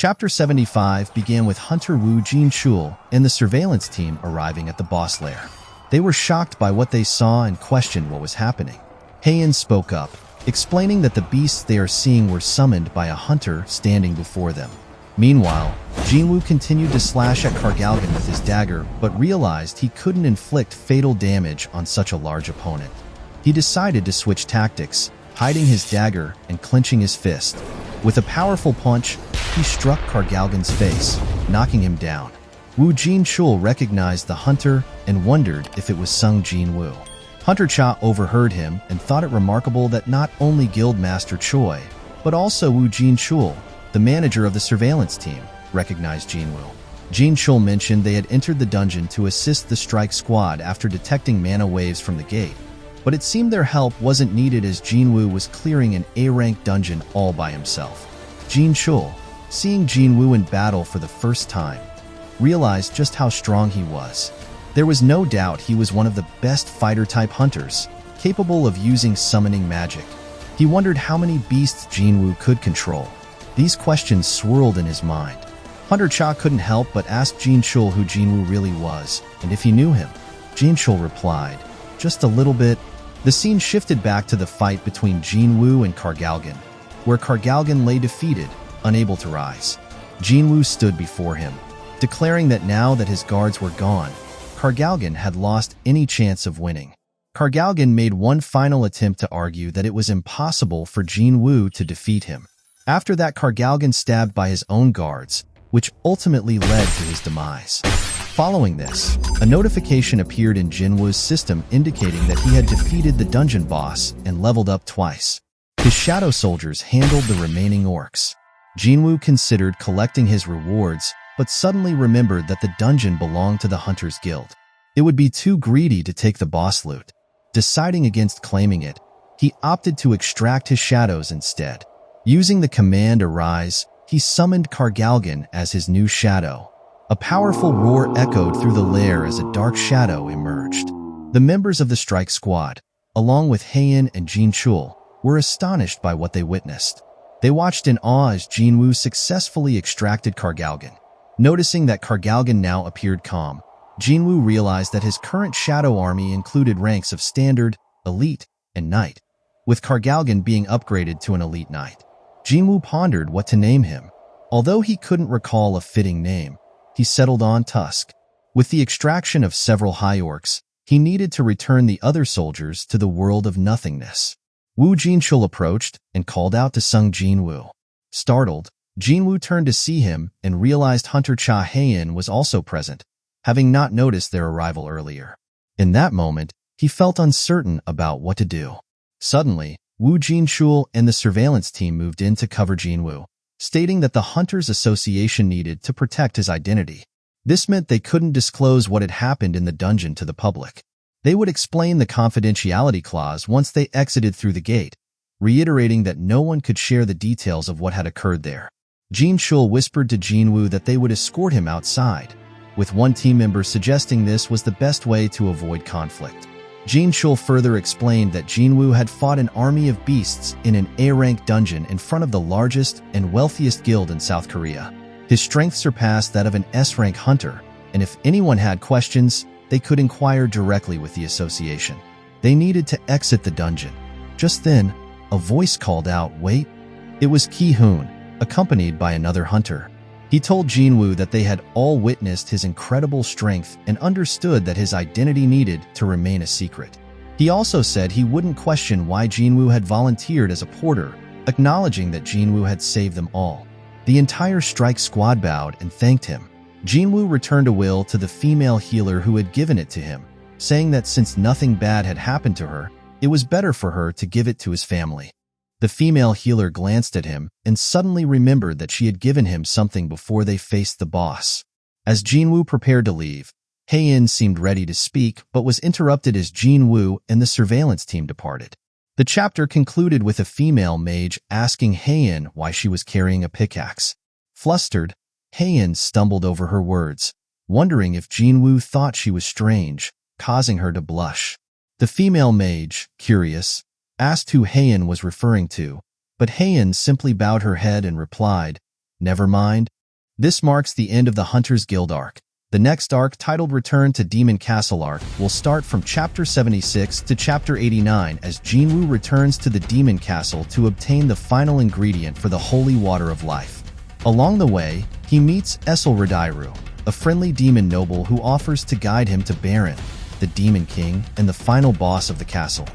Chapter 75 began with Hunter Woo Jin-chul and the surveillance team arriving at the boss lair. They were shocked by what they saw and questioned what was happening. Haein spoke up, explaining that the beasts they are seeing were summoned by a hunter standing before them. Meanwhile, Jinwoo continued to slash at Kargalgan with his dagger, but realized he couldn't inflict fatal damage on such a large opponent. He decided to switch tactics, hiding his dagger and clenching his fist. With a powerful punch, he struck Kargalgan's face, knocking him down. Woo Jin-chul recognized the hunter and wondered if it was Sung Jinwoo. Hunter Cha overheard him and thought it remarkable that not only Guildmaster Choi, but also Woo Jin-chul, the manager of the surveillance team, recognized Jinwoo. Jin-chul mentioned they had entered the dungeon to assist the strike squad after detecting mana waves from the gate, but it seemed their help wasn't needed as Jinwoo was clearing an A-rank dungeon all by himself. Jin-chul, seeing Jinwoo in battle for the first time, realized just how strong he was. There was no doubt he was one of the best fighter-type hunters, capable of using summoning magic. He wondered how many beasts Jinwoo could control. These questions swirled in his mind. Hunter Cha couldn't help but ask Jin-chul who Jinwoo really was, and if he knew him. Jin-chul replied, "Just a little bit." The scene shifted back to the fight between Jinwoo and Kargalgan, where Kargalgan lay defeated, unable to rise. Jinwoo stood before him, declaring that now that his guards were gone, Kargalgan had lost any chance of winning. Kargalgan made one final attempt to argue that it was impossible for Jinwoo to defeat him. After that, Kargalgan stabbed by his own guards, which ultimately led to his demise. Following this, a notification appeared in Jinwoo's system indicating that he had defeated the dungeon boss and leveled up twice. His shadow soldiers handled the remaining orcs. Jinwoo considered collecting his rewards, but suddenly remembered that the dungeon belonged to the Hunters Guild. It would be too greedy to take the boss loot. Deciding against claiming it, he opted to extract his shadows instead. Using the command Arise, he summoned Kargalgan as his new shadow. A powerful roar echoed through the lair as a dark shadow emerged. The members of the strike squad, along with Haein and Jin-chul, were astonished by what they witnessed. They watched in awe as Jinwoo successfully extracted Kargalgan. Noticing that Kargalgan now appeared calm, Jinwoo realized that his current shadow army included ranks of Standard, Elite, and Knight, with Kargalgan being upgraded to an Elite Knight. Jinwoo pondered what to name him. Although he couldn't recall a fitting name, he settled on Tusk. With the extraction of several high orcs, he needed to return the other soldiers to the world of nothingness. Woo Jin-chul approached and called out to Sung Jinwoo. Startled, Jinwoo turned to see him and realized Hunter Cha Haein was also present, having not noticed their arrival earlier. In that moment, he felt uncertain about what to do. Suddenly, Woo Jin-chul and the surveillance team moved in to cover Jinwoo, stating that the Hunters Association needed to protect his identity. This meant they couldn't disclose what had happened in the dungeon to the public. They would explain the confidentiality clause once they exited through the gate, reiterating that no one could share the details of what had occurred there. Jin-chul whispered to Jinwoo that they would escort him outside, with one team member suggesting this was the best way to avoid conflict. Jin-chul further explained that Jinwoo had fought an army of beasts in an A-rank dungeon in front of the largest and wealthiest guild in South Korea. His strength surpassed that of an S-rank hunter, and if anyone had questions, they could inquire directly with the association. They needed to exit the dungeon. Just then, a voice called out, "Wait!" It was Ki-hoon, accompanied by another hunter. He told Jinwoo that they had all witnessed his incredible strength and understood that his identity needed to remain a secret. He also said he wouldn't question why Jinwoo had volunteered as a porter, acknowledging that Jinwoo had saved them all. The entire strike squad bowed and thanked him. Jinwoo returned a will to the female healer who had given it to him, saying that since nothing bad had happened to her, it was better for her to give it to his family. The female healer glanced at him and suddenly remembered that she had given him something before they faced the boss. As Jinwoo prepared to leave, Haein seemed ready to speak but was interrupted as Jinwoo and the surveillance team departed. The chapter concluded with a female mage asking Haein why she was carrying a pickaxe. Flustered, Haein stumbled over her words, wondering if Jinwoo thought she was strange, causing her to blush. The female mage, curious, asked who Haein was referring to, but Haein simply bowed her head and replied, Never mind. This marks the end of the Hunters Guild arc. The next arc, titled Return to Demon Castle arc, will start from Chapter 76 to Chapter 89 as Jinwoo returns to the Demon Castle to obtain the final ingredient for the Holy Water of Life. Along the way, he meets Esselradairu, a friendly demon noble who offers to guide him to Baron, the Demon King, and the final boss of the castle.